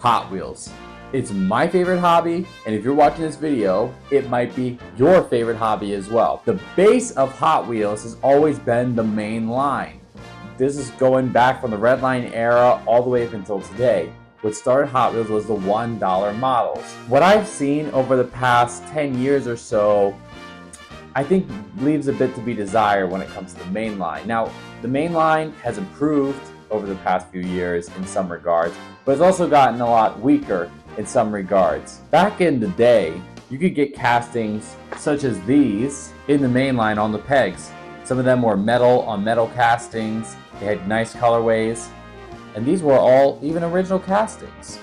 Hot Wheels. It's my favorite hobby, and if you're watching this video, it might be your favorite hobby as well. The base of Hot Wheels has always been the main line. This is going back from the Red Line era all the way up until today. What started Hot Wheels was the $1 models. What I've seen over the past 10 years or so, I think leaves a bit to be desired when it comes to the main line. Now, the main line has improved over the past few years in some regards, but it's also gotten a lot weaker in some regards. Back in the day, you could get castings such as these in the main line on the pegs. Some of them were metal on metal castings. They had nice colorways, and these were all even original castings.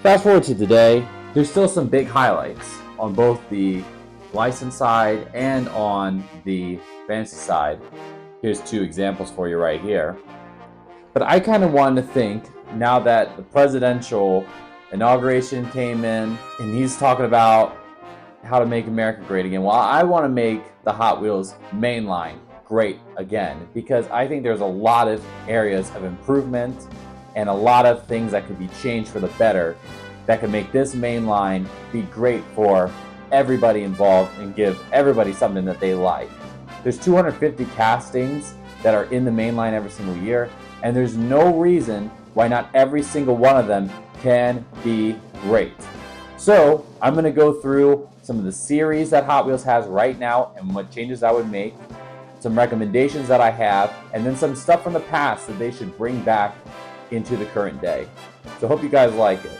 Fast forward to today, there's still some big highlights on both the license side and on the fantasy side. Here's two examples for you right here. But I kind of wanted to think, now that the presidential inauguration came in and he's talking about how to make America great again, well, I want to make the Hot Wheels mainline great again, because I think there's a lot of areas of improvement and a lot of things that could be changed for the better that could make this mainline be great for everybody involved and give everybody something that they like. There's 250 castings that are in the mainline every single year, and there's no reason why not every single one of them can be great. So I'm going to go through some of the series that Hot Wheels has right now and what changes I would make, some recommendations that I have, and then some stuff from the past that they should bring back into the current day. So hope you guys like it.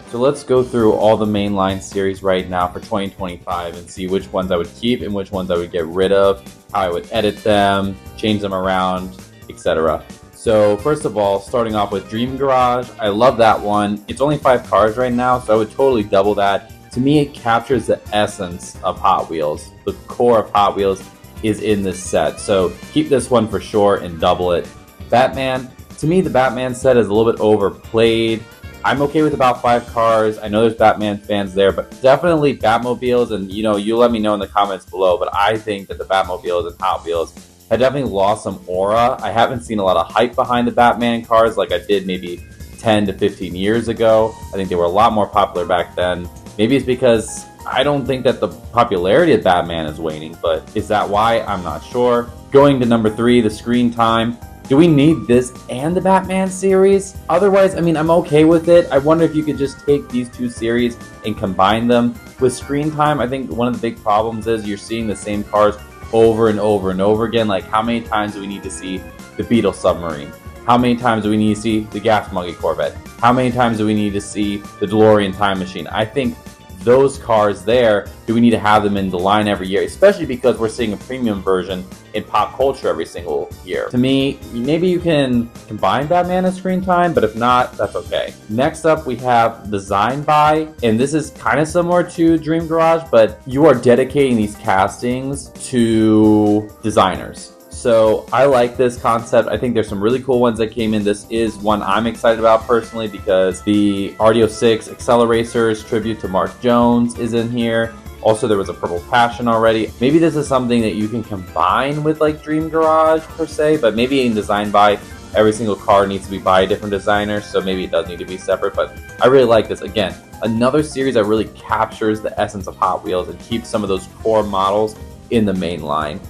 So let's go through all the mainline series right now for 2025 and see which ones I would keep and which ones I would get rid of, how I would edit them, change them around, etc. So first of all, starting off with Dream Garage, I love that one. It's only 5 cars right now, so I would totally double that. To me, it captures the essence of Hot Wheels. The core of Hot Wheels is in this set, so keep this one for sure and double it. Batman, to me, the Batman set is a little bit overplayed. I'm okay with about 5 cars. I know there's Batman fans there, but definitely Batmobiles, and you let me know in the comments below, but I think that the Batmobiles and Hot Wheels have definitely lost some aura. I haven't seen a lot of hype behind the Batman cars like I did maybe 10 to 15 years ago. I think they were a lot more popular back then. Maybe it's because I don't think that the popularity of Batman is waning, but is that why? I'm not sure. Going to number 3, the screen time. Do we need this and the Batman series? Otherwise, I mean, I'm okay with it. I wonder if you could just take these 2 series and combine them. With screen time, I think one of the big problems is you're seeing the same cars over and over and over again. Like, how many times do we need to see the Beetle submarine? How many times do we need to see the Gas Monkey Corvette? How many times do we need to see the DeLorean Time Machine? I think those cars there, do we need to have them in the line every year, especially because we're seeing a premium version in pop culture every single year. To me, maybe you can combine Batman and screen time, but if not, that's okay. Next up, we have Design By, and this is kind of similar to Dream Garage, but you are dedicating these castings to designers. So I like this concept. I think there's some really cool ones that came in. This is one I'm excited about personally because the RDO 6 Acceleracers tribute to Mark Jones is in here. Also, there was a Purple Passion already. Maybe this is something that you can combine with like Dream Garage per se, but maybe in Design By, every single car needs to be by a different designer, so maybe it does need to be separate, but I really like this. Again, another series that really captures the essence of Hot Wheels and keeps some of those core models in the main line.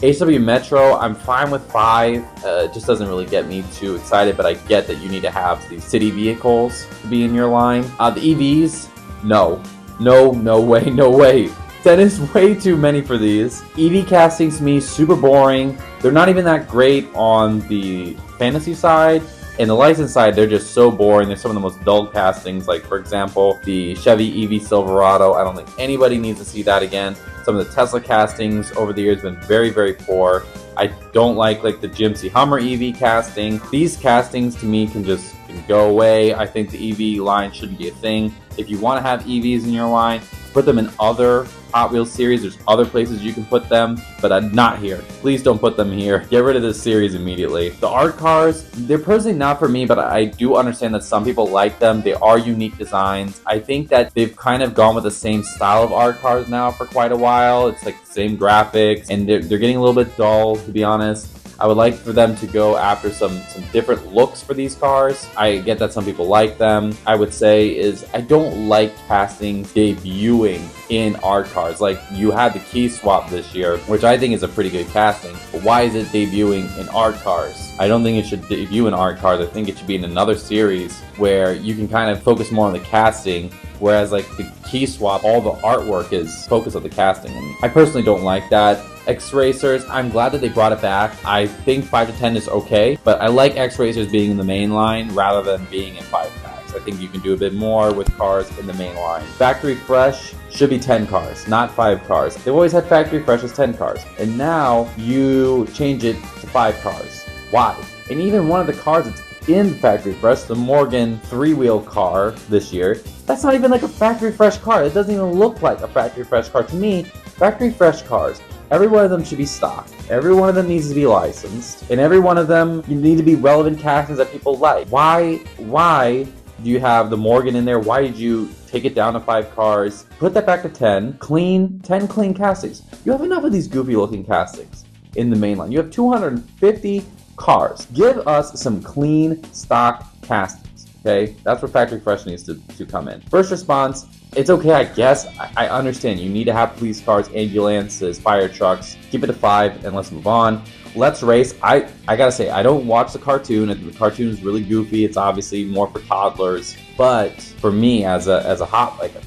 HW Metro, I'm fine with 5. It just doesn't really get me too excited, but I get that you need to have these city vehicles to be in your line. The EVs, no way, no way. That is way too many for these. EV castings to me, super boring. They're not even that great on the fantasy side. And the license side, they're just so boring. They're some of the most dull castings. Like, for example, the Chevy EV Silverado. I don't think anybody needs to see that again. Some of the Tesla castings over the years have been very, very poor. I don't like the GMC Hummer EV casting. These castings, to me, can go away. I think the EV line shouldn't be a thing. If you want to have EVs in your line, put them in other Hot Wheels series. There's other places you can put them, but not here. Please don't put them here. Get rid of this series immediately. The art cars, they're personally not for me, but I do understand that some people like them. They are unique designs. I think that they've kind of gone with the same style of art cars now for quite a while. It's like the same graphics, and they're getting a little bit dull, to be honest. I would like for them to go after some different looks for these cars. I get that some people like them. I would say is I don't like castings debuting in art cars. Like you had the key swap this year, which I think is a pretty good casting, but why is it debuting in art cars? I don't think it should debut in art cars. I think it should be in another series where you can kind of focus more on the casting, whereas like the key swap, all the artwork is focused on the casting. And I personally don't like that. X-Racers, I'm glad that they brought it back. I think 5 to 10 is okay, but I like X-Racers being in the main line rather than being in 5 packs. I think you can do a bit more with cars in the main line. Factory Fresh should be 10 cars, not 5 cars. They've always had Factory Fresh as 10 cars, and now you change it to 5 cars. Why? And even one of the cars that's in Factory Fresh, the Morgan 3-wheel car this year, that's not even like a Factory Fresh car. It doesn't even look like a Factory Fresh car. To me, Factory Fresh cars, every one of them should be stock. Every one of them needs to be licensed. And every one of them, you need to be relevant castings that people like. Why do you have the Morgan in there? Why did you take it down to 5 cars? Put that back to 10. 10 clean castings. You have enough of these goofy looking castings in the main line. You have 250 cars. Give us some clean stock castings. Okay? That's where Factory Fresh needs to come in. First response, it's okay, I guess. I understand. You need to have police cars, ambulances, fire trucks. Keep it to 5 and let's move on. Let's Race. I gotta say, I don't watch the cartoon. The cartoon is really goofy. It's obviously more for toddlers. But for me, as a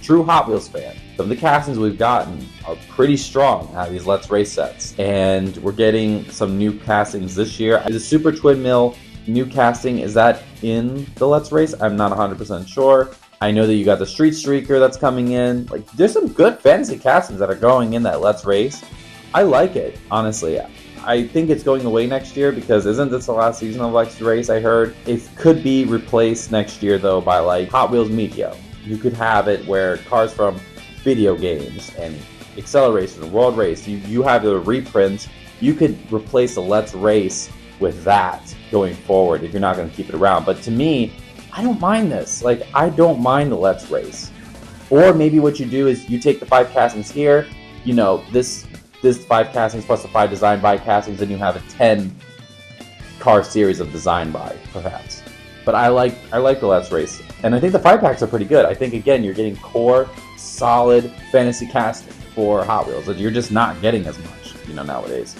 true Hot Wheels fan, some of the castings we've gotten are pretty strong out of these Let's Race sets. And we're getting some new castings this year. The Super Twin Mill new casting, is that in the Let's Race? I'm not 100% sure. I know that you got the Street Streaker that's coming in. Like, there's some good fantasy castings that are going in that Let's Race. I like it, honestly. I think it's going away next year because isn't this the last season of Let's Race, I heard? It could be replaced next year, though, by, like, Hot Wheels Media. You could have it where cars from video games and Acceleration and World Race, you have the reprints. You could replace the Let's Race with that going forward if you're not going to keep it around. But to me, I don't mind this. Like, I don't mind the Let's Race. Or maybe what you do is you take the 5 castings here, you know, this 5 castings plus the 5 design by castings, and you have a 10 car series of design by, perhaps. But I like the Let's Race. And I think the 5 packs are pretty good. I think, again, you're getting core, solid fantasy casting for Hot Wheels that you're just not getting as much, you know, nowadays.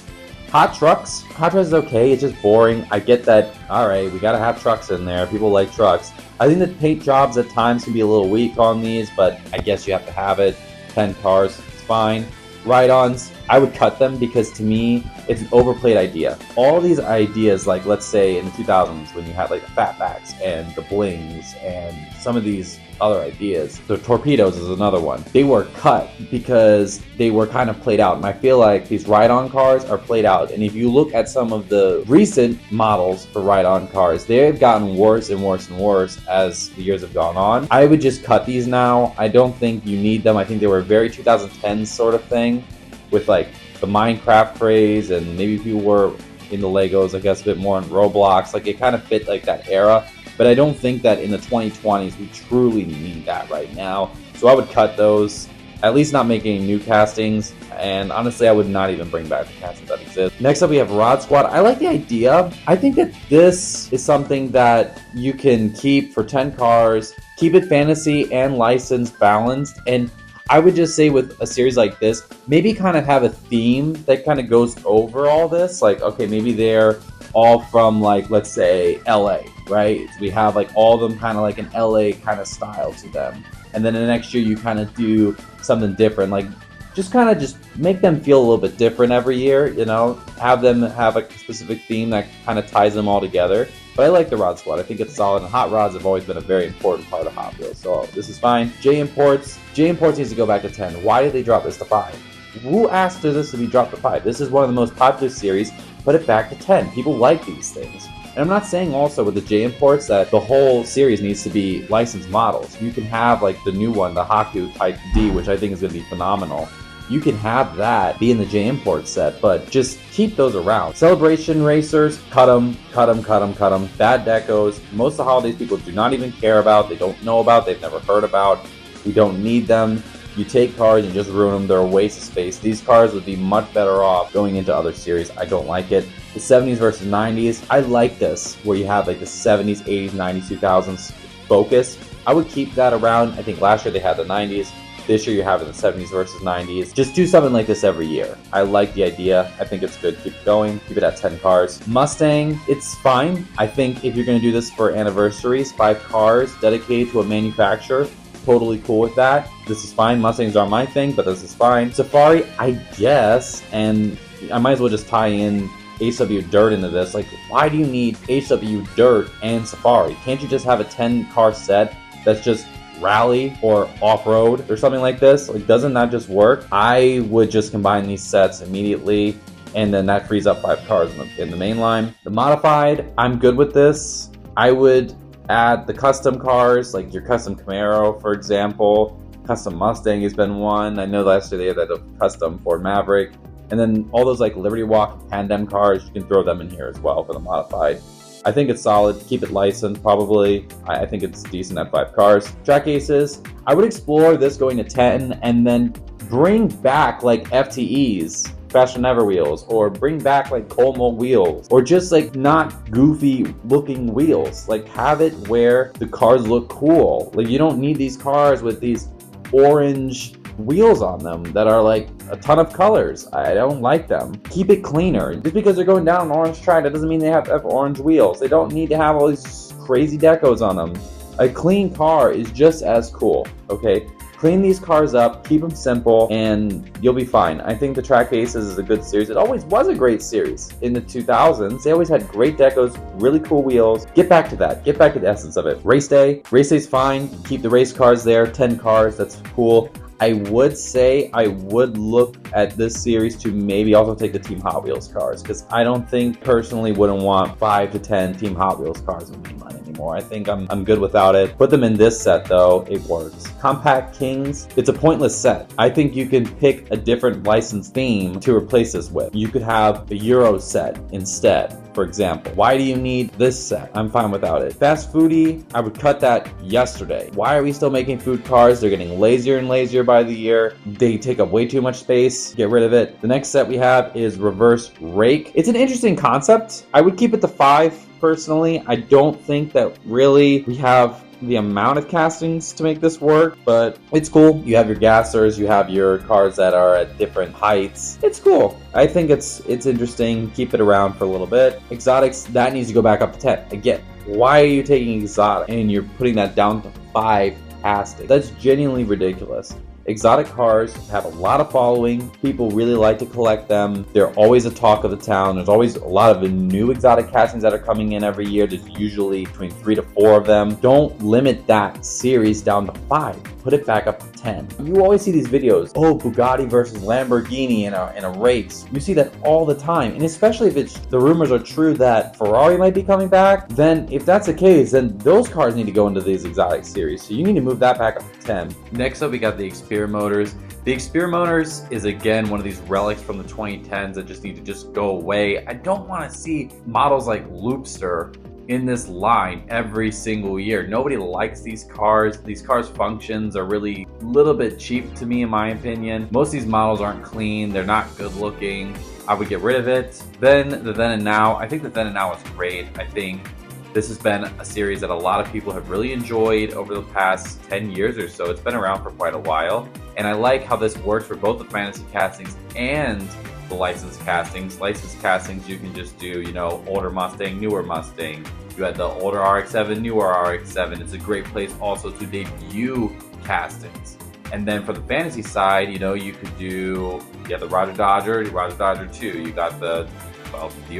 Hot Trucks is okay. It's just boring. I get that. All right, we got to have trucks in there. People like trucks. I think the paint jobs at times can be a little weak on these, but I guess you have to have it. 10 cars, it's fine. Ride-ons, I would cut them because to me, it's an overplayed idea. All these ideas, like let's say in the 2000s when you had like the Fatbacks and the Blings and some of these other ideas, the Torpedoes is another one. They were cut because they were kind of played out, and I feel like these ride-on cars are played out. And if you look at some of the recent models for ride-on cars, they've gotten worse and worse and worse as the years have gone on. I would just cut these now. I don't think you need them. I think they were a very 2010s sort of thing with like the Minecraft craze, and maybe people were in the Legos, I guess, a bit more in Roblox. Like, it kind of fit like that era. But I don't think that in the 2020s we truly need that right now. So I would cut those, at least not make any new castings. And honestly, I would not even bring back the castings that exist. Next up, we have Rod Squad. I like the idea. I think that this is something that you can keep for 10 cars, keep it fantasy and license balanced. And I would just say with a series like this, maybe kind of have a theme that kind of goes over all this. Like, okay, maybe they're all from, like, let's say LA, right? We have like all of them kind of like an LA kind of style to them. And then the next year you kind of do something different, like just kind of just make them feel a little bit different every year, you know, have them have a specific theme that kind of ties them all together. But I like the Rod Squad. I think it's solid, and hot rods have always been a very important part of Hot Wheels, so this is fine. J Imports needs to go back to 10. Why did they drop this to 5? Who asked for this to be dropped to 5? This is one of the most popular series. Put it back to 10. People like these things. And I'm not saying also with the J Imports that the whole series needs to be licensed models. You can have like the new one, the Haku Type D, which I think is going to be phenomenal. You can have that be in the J Import set, but just keep those around. Celebration Racers, cut them. Bad decos. Most of the holidays people do not even care about, they don't know about, they've never heard about. We don't need them. You take cars and just ruin them. They're a waste of space. These cars would be much better off going into other series. I don't like it. The 70s versus 90s, I like this, where you have like the 70s, 80s, 90s, 2000s focus. I would keep that around. I think last year they had the 90s. This year you're having the 70s versus 90s. Just do something like this every year. I like the idea. I think it's good. Keep it going. Keep it at 10 cars. Mustang, it's fine. I think if you're going to do this for anniversaries, 5 cars dedicated to a manufacturer, totally cool with that. This is fine. Mustangs aren't my thing, but this is fine. Safari, I guess, and I might as well just tie in HW Dirt into this. Like, why do you need HW Dirt and Safari? Can't you just have a 10 car set that's just rally or off-road or something like this? Like, doesn't that just work? I would just combine these sets immediately, and then that frees up 5 cars in the main line. The modified, I'm good with this. I would add the custom cars, like your custom Camaro, for example. Custom Mustang has been one. I know last year they had that custom Ford Maverick. And then all those like Liberty Walk Tandem cars, you can throw them in here as well for the modified. I think it's solid. Keep it licensed, probably. I think it's decent at 5 cars. Track Aces, I would explore this going to 10 and then bring back like FTEs, Fashion Never wheels, or bring back like Colmo wheels, or just like not goofy looking wheels. Like, have it where the cars look cool. Like, you don't need these cars with these orange wheels on them that are like a ton of colors. I don't like them. Keep it cleaner. Just because they're going down an orange track, that doesn't mean they have to have orange wheels. They don't need to have all these crazy decos on them. A clean car is just as cool, okay? Clean these cars up, keep them simple, and you'll be fine. I think the Track Aces is a good series. It always was a great series in the 2000s. They always had great decos, really cool wheels. Get back to that. Get back to the essence of it. Race Day's fine. Keep the race cars there, 10 cars, that's cool. I would say I would look at this series to maybe also take the Team Hot Wheels cars, because I don't think, personally, wouldn't want 5 to 10 Team Hot Wheels cars in Mainline anymore. I think I'm good without it. Put them in this set though, it works. Compact Kings, it's a pointless set. I think you can pick a different licensed theme to replace this with. You could have a Euro set instead, for example. Why do you need this set? I'm fine without it. Fast Foodie, I would cut that yesterday. Why are we still making food cars? They're getting lazier and lazier by the year. They take up way too much space. Get rid of it. The next set we have is Reverse Rake. It's an interesting concept. I would keep it to 5 personally. I don't think that really we have the amount of castings to make this work, but it's cool. You have your gassers, you have your cars that are at different heights. It's cool. I think it's interesting. Keep it around for a little bit. Exotics, that needs to go back up to 10. Again, why are you taking exotic and you're putting that down to 5 castings? That's genuinely ridiculous. Exotic cars have a lot of following. People really like to collect them. They're always a talk of the town. There's always a lot of new exotic castings that are coming in every year. There's usually between 3 to 4 of them. Don't limit that series down to 5. Put it back up to 10. You always see these videos, oh, Bugatti versus Lamborghini in a race. You see that all the time. And especially if the rumors are true that Ferrari might be coming back, then if that's the case, then those cars need to go into these exotic series. So you need to move that back up to 10. Next up, we got the Xperia Motors. The Xperia Motors is again one of these relics from the 2010s that just need to just go away. I don't want to see models like Loopster in this line every single year. Nobody likes these cars. These cars' functions are really a little bit cheap to me, in my opinion. Most of these models aren't clean. They're not good looking. I would get rid of it. Then the Then and Now. I think the Then and Now is great. I think this has been a series that a lot of people have really enjoyed over the past 10 years or so. It's been around for quite a while. And I like how this works for both the fantasy castings and the licensed castings. Licensed castings, you can just do, you know, older Mustang, newer Mustang. You had the older RX-7, newer RX-7. It's a great place also to debut castings. And then for the fantasy side, you know, you could do, the Roger Dodger 2. You got the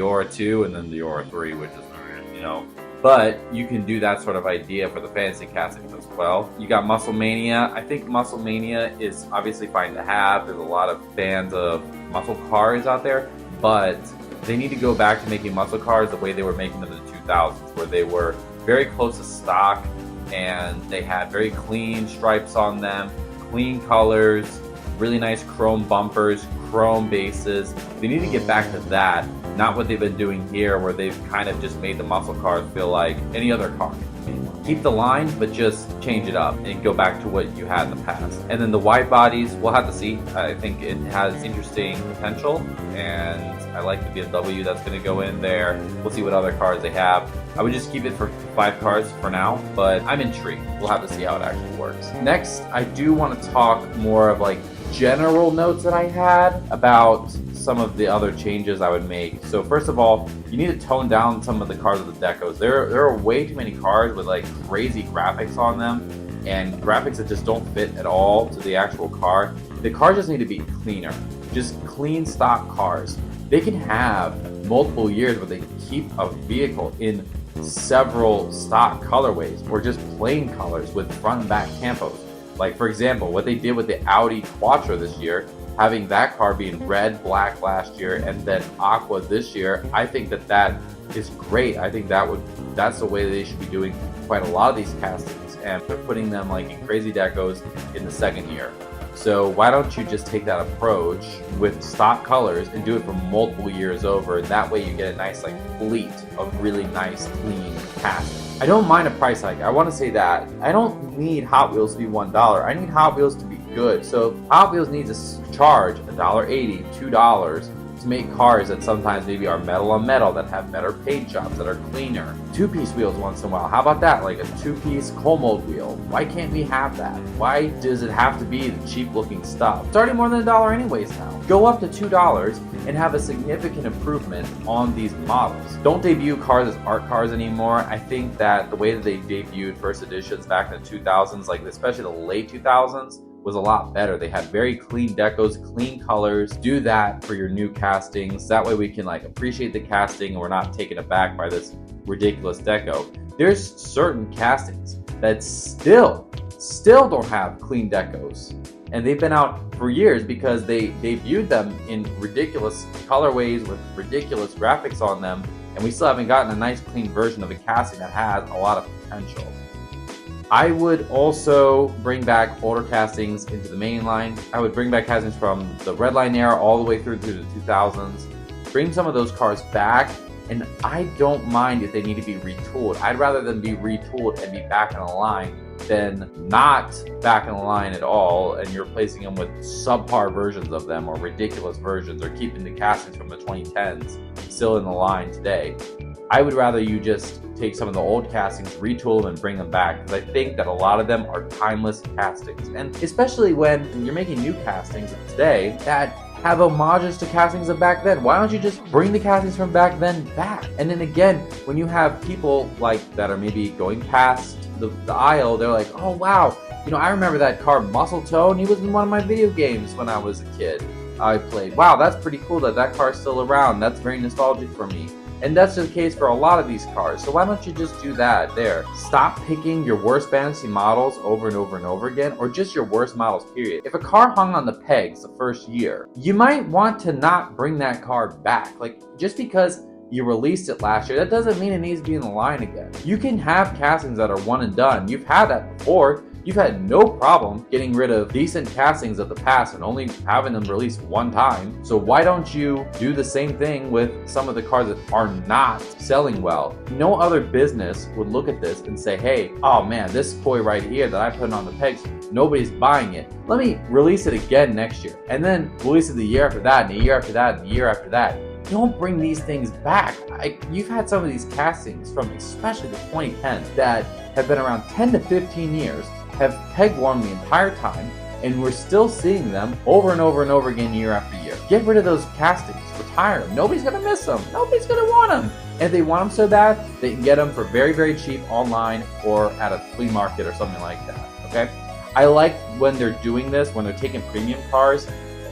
Aura 2 and then the Aura 3, which is, you know, but you can do that sort of idea for the fantasy castings as well. You got Muscle Mania. I think Muscle Mania is obviously fine to have. There's a lot of fans of muscle cars out there, but they need to go back to making muscle cars the way they were making them in the 2000s, where they were very close to stock and they had very clean stripes on them, clean colors, really nice chrome bumpers, chrome bases. They need to get back to that, not what they've been doing here, where they've kind of just made the muscle cars feel like any other car. Keep the line, but just change it up and go back to what you had in the past. And then the wide bodies, we'll have to see. I think it has interesting potential, and I like the BMW that's going to go in there. We'll see what other cars they have. I would just keep it for 5 cars for now, but I'm intrigued. We'll have to see how it actually works. Next, I do want to talk more of like general notes that I had about some of the other changes I would make. So first of all, you need to tone down some of the cars with the decos. There are way too many cars with like crazy graphics on them, and graphics that just don't fit at all to the actual car. The cars just need to be cleaner. Just clean stock cars. They can have multiple years where they keep a vehicle in several stock colorways or just plain colors with front and back campos. Like for example, what they did with the Audi Quattro this year, having that car be in red, black last year, and then aqua this year, I think that is great. I think that's the way they should be doing quite a lot of these castings, and they're putting them like in crazy decos in the second year. So why don't you just take that approach with stock colors and do it for multiple years over, and that way you get a nice like fleet of really nice clean castings. I don't mind a price hike. I want to say that. I don't need Hot Wheels to be $1. I need Hot Wheels to be good. So Hot Wheels needs to charge $1.80, $2 to make cars that sometimes maybe are metal on metal, that have better paint jobs, that are cleaner. 2-piece wheels once in a while. How about that? Like a 2-piece coal mold wheel. Why can't we have that? Why does it have to be the cheap looking stuff? It's already more than $1 anyways now. Go up to $2 and have a significant improvement on these models. Don't debut cars as art cars anymore. I think that the way that they debuted first editions back in the 2000s, like especially the late 2000s, was a lot better. They had very clean decos, clean colors. Do that for your new castings. That way we can like appreciate the casting and we're not taken aback by this ridiculous deco. There's certain castings that still don't have clean decos, and they've been out for years because they debuted them in ridiculous colorways with ridiculous graphics on them, and we still haven't gotten a nice clean version of a casting that has a lot of potential. I would also bring back older castings into the mainline. I would bring back castings from the red line era all the way through to the 2000s. Bring some of those cars back, and I don't mind if they need to be retooled. I'd rather them be retooled and be back in the line than not back in the line at all, and you're replacing them with subpar versions of them or ridiculous versions, or keeping the castings from the 2010s still in the line today. I would rather you just take some of the old castings, retool them, and bring them back, because I think that a lot of them are timeless castings. And especially when you're making new castings today that have homages to castings of back then, why don't you just bring the castings from back then back? And then again, when you have people like that are maybe going past the aisle, they're like, oh wow, you know, I remember that car Muscle Toe, and he was in one of my video games when I was a kid I played. Wow, that's pretty cool that car's still around. That's very nostalgic for me. And that's the case for a lot of these cars. So why don't you just do that there? Stop picking your worst fantasy models over and over and over again, or just your worst models, period. If a car hung on the pegs the first year, you might want to not bring that car back. Like, just because you released it last year, that doesn't mean it needs to be in the line again. You can have castings that are one and done. You've had that before. You've had no problem getting rid of decent castings of the past and only having them released one time. So why don't you do the same thing with some of the cars that are not selling well? No other business would look at this and say, hey, oh man, this toy right here that I put on the pegs, nobody's buying it. Let me release it again next year, and then release it the year after that, and the year after that, and the year after that. Don't bring these things back. You've had some of these castings from especially the 2010s that have been around 10 to 15 years, have peg worn the entire time, and we're still seeing them over and over and over again year after year. Get rid of those castings, retire them. Nobody's gonna miss them. Nobody's gonna want them. And if they want them so bad, they can get them for very, very cheap online or at a flea market or something like that, okay? I like when they're doing this, when they're taking premium cars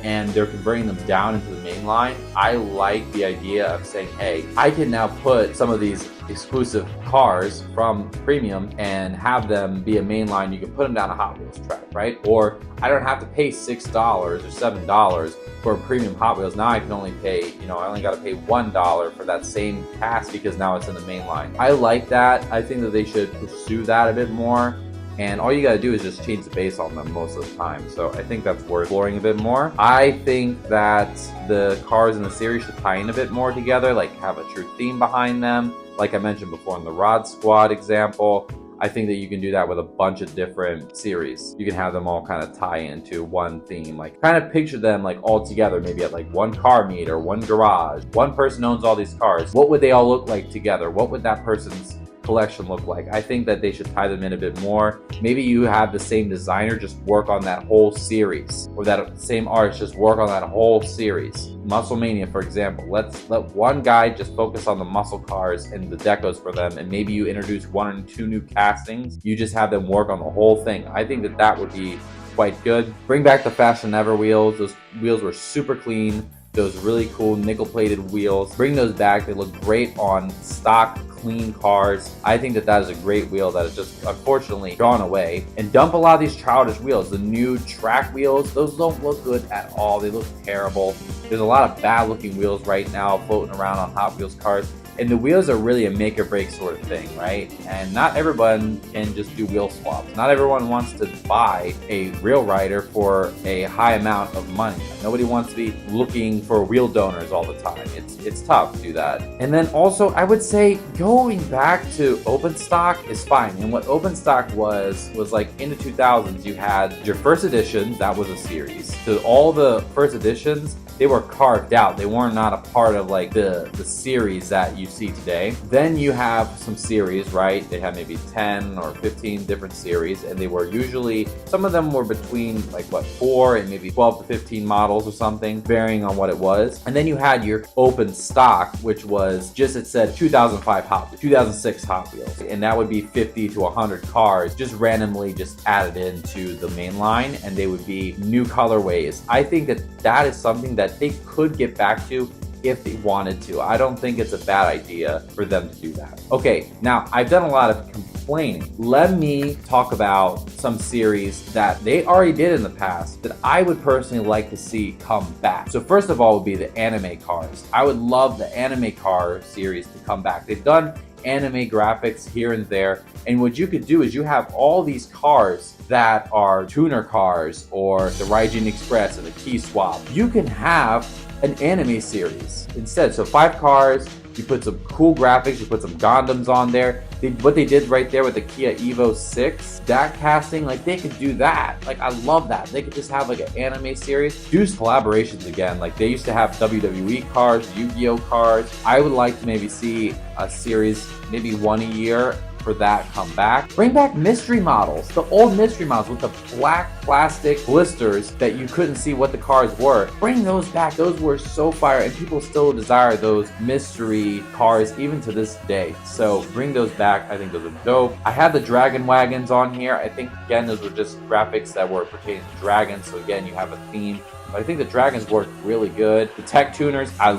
and they're converting them down into the main line. I like the idea of saying, hey, I can now put some of these exclusive cars from premium and have them be a mainline. You can put them down a Hot Wheels track, right? Or I don't have to pay $6 or $7 for a premium Hot Wheels. Now I can only pay, I only got to pay $1 for that same cast because now it's in the main line. I like that. I think that they should pursue that a bit more. and all you gotta do is just change the base on them most of the time. So I think that's worth exploring a bit more. I think that the cars in the series should tie in a bit more together, like have a true theme behind them. Like I mentioned before in the Rod Squad example, I think that you can do that with a bunch of different series. You can have them all kind of tie into one theme, like kind of picture them like all together, maybe at like one car meet or one garage. One person owns all these cars. What would they all look like together? What would that person's collection look like? I think that they should tie them in a bit more. Maybe you have the same designer just work on that whole series, or that same artist just work on that whole series. Muscle Mania, for example, let one guy just focus on the muscle cars and the decos for them, and maybe you introduce 1 or 2 new castings. You just have them work on the whole thing. I think that that would be quite good. Bring back the Fast and Ever wheels. Those wheels were super clean. Those really cool nickel-plated wheels. Bring those back. They look great on stock clean cars. I think that that is a great wheel that is just unfortunately gone away. And dump a lot of these childish wheels. The new track wheels, those don't look good at all. They look terrible. There's a lot of bad looking wheels right now floating around on Hot Wheels cars. And the wheels are really a make or break sort of thing, right? And not everyone can just do wheel swaps. Not everyone wants to buy a real rider for a high amount of money. Nobody wants to be looking for wheel donors all the time. It's tough to do that. And then also, I would say going back to open stock is fine. And what open stock was like in the 2000s, you had your first edition, that was a series. So all the first editions, they were carved out. They weren't not a part of like the series that you see today. Then you have some series, right? They had maybe 10 or 15 different series, and they were usually, some of them were between like what, 4 and maybe 12 to 15 models or something, varying on what it was. And then you had your open stock, which was just, it said 2005 Hot Wheels, 2006 Hot Wheels. And that would be 50 to 100 cars just randomly just added into the main line, and they would be new colorways. I think that that is something that they could get back to if they wanted to. I don't think it's a bad idea for them to do that. Okay, now I've done a lot of complaining. Let me talk about some series that they already did in the past that I would personally like to see come back. So first of all would be the anime cars. I would love the anime car series to come back. They've done anime graphics here and there, and what you could do is you have all these cars that are tuner cars or the Raijin Express and the Key Swap. You can have an anime series instead. So 5 cars, you put some cool graphics, you put some Gundams on there. What they did right there with the Kia Evo 6, that casting, like they could do that. Like I love that. They could just have like an anime series. Do collaborations again. Like they used to have WWE cars, Yu-Gi-Oh cars. I would like to maybe see a series, maybe 1 a year, for that come back. Bring back mystery models, the old mystery models with the black plastic blisters that you couldn't see what the cars were. Bring those back. Those were so fire, and people still desire those mystery cars even to this day. So bring those back. I think those are dope. I have the Dragon Wagons on here. I think again those were just graphics that were pertaining to dragons. So again, you have a theme. But I think the dragons work really good. The tech tuners, I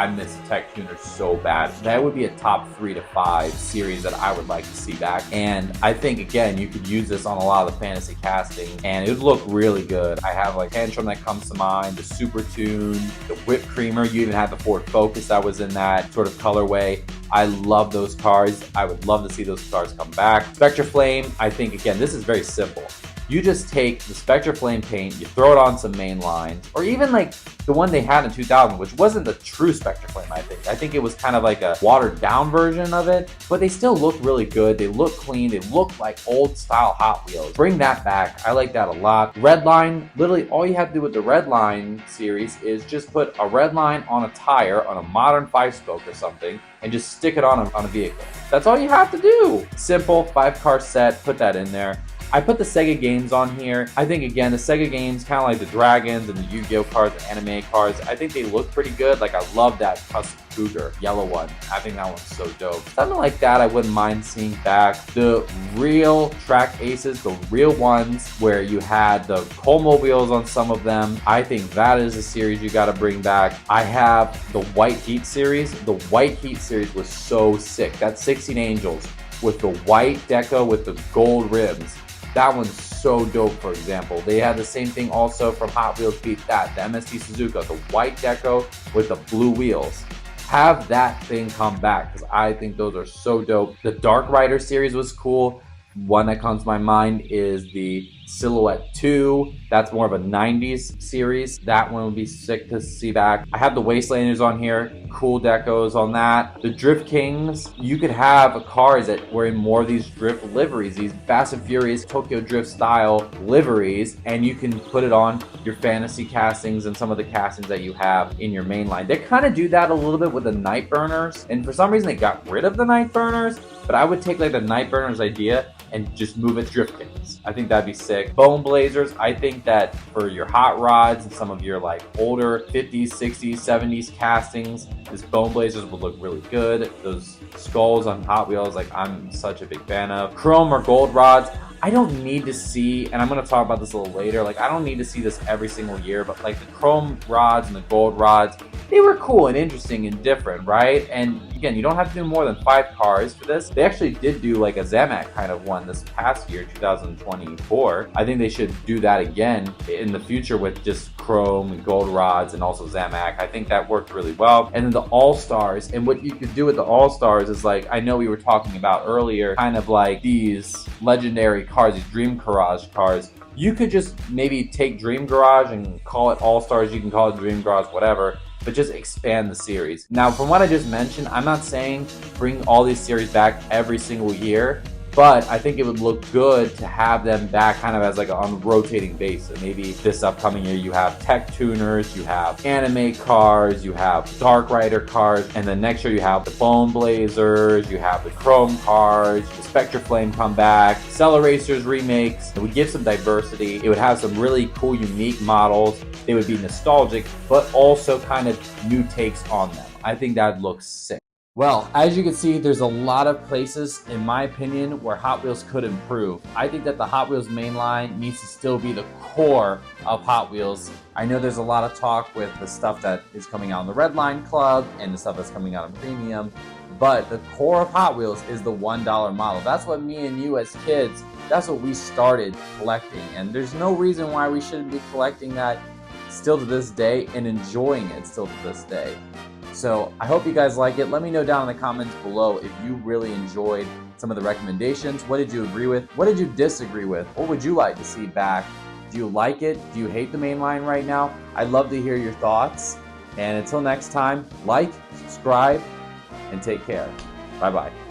miss the tech tuners so bad. That would be a top 3 to 5 series that I would like to see back. And I think again, you could use this on a lot of the fantasy casting and it would look really good. I have like Tantrum that comes to mind, the Super Tune, the Whipped Creamer. You even had the Ford Focus that was in that sort of colorway. I love those cars. I would love to see those cars come back. Spectre Flame, I think again, this is very simple. You just take the Spectre Flame paint, you throw it on some Mainline, or even like the one they had in 2000, which wasn't the true Spectre Flame, I think. I think it was kind of like a watered down version of it, but they still look really good. They look clean. They look like old style Hot Wheels. Bring that back. I like that a lot. Red line, literally all you have to do with the Red Line series is just put a red line on a tire on a modern 5-spoke or something, and just stick it on a vehicle. That's all you have to do. Simple 5-car set, put that in there. I put the Sega games on here. I think again, the Sega games, kind of like the Dragons and the Yu-Gi-Oh cards, the anime cards, I think they look pretty good. Like I love that custom Cougar, yellow one. I think that one's so dope. Something like that I wouldn't mind seeing back. The real track aces, the real ones where you had the Como wheels on some of them. I think that is a series you got to bring back. I have the White Heat series. The White Heat series was so sick. That 16 Angels with the white deco with the gold rims. That one's so dope, for example. They had the same thing also from Hot Wheels Beat That, the MST Suzuka, the white deco with the blue wheels. Have that thing come back because I think those are so dope. The Dark Rider series was cool. One that comes to my mind is the Silhouette 2. That's more of a 90s series. That one would be sick to see back. I have the Wastelanders on here. Cool decos on that. The Drift Kings, you could have cars that were in more of these drift liveries, these Fast and Furious Tokyo Drift style liveries, and you can put it on your fantasy castings and some of the castings that you have in your main line. They kind of do that a little bit with the Night Burners, and for some reason they got rid of the Night Burners, but I would take like the Night Burners idea and just move it to Drift Kings. I think that'd be sick. Bone Blazers, I think that for your hot rods and some of your like older 50s, 60s, 70s castings, this Bone Blazers would look really good. Those skulls on Hot Wheels, like I'm such a big fan of. Chrome or gold rods, I don't need to see, and I'm going to talk about this a little later, like I don't need to see this every single year, but like the chrome rods and the gold rods, they were cool and interesting and different, right? And again, you don't have to do more than 5 cars for this. They actually did do like a Zamak kind of one this past year, 2024. I think they should do that again in the future with just chrome and gold rods and also Zamak. I think that worked really well. And then the All-Stars, and what you could do with the All-Stars is like, I know we were talking about earlier, kind of like these legendary cars, these Dream Garage cars. You could just maybe take Dream Garage and call it All-Stars. You can call it Dream Garage, whatever, but just expand the series. Now, from what I just mentioned, I'm not saying bring all these series back every single year, but I think it would look good to have them back kind of as like on a rotating basis. Maybe this upcoming year you have Tech Tuners, you have anime cars, you have Dark Rider cars, and then next year you have the Bone Blazers, you have the Chrome cars, the Spectre Flame come back, Cell Racers remakes. It would give some diversity. It would have some really cool, unique models. They would be nostalgic, but also kind of new takes on them. I think that looks sick. Well, as you can see, there's a lot of places, in my opinion, where Hot Wheels could improve. I think that the Hot Wheels mainline needs to still be the core of Hot Wheels. I know there's a lot of talk with the stuff that is coming out in the Red Line Club and the stuff that's coming out in Premium, but the core of Hot Wheels is the $1 model. That's what me and you as kids, that's what we started collecting, and there's no reason why we shouldn't be collecting that still to this day and enjoying it still to this day. So I hope you guys like it. Let me know down in the comments below if you really enjoyed some of the recommendations. What did you agree with? What did you disagree with? What would you like to see back? Do you like it? Do you hate the main line right now? I'd love to hear your thoughts. And until next time, like, subscribe, and take care. Bye-bye.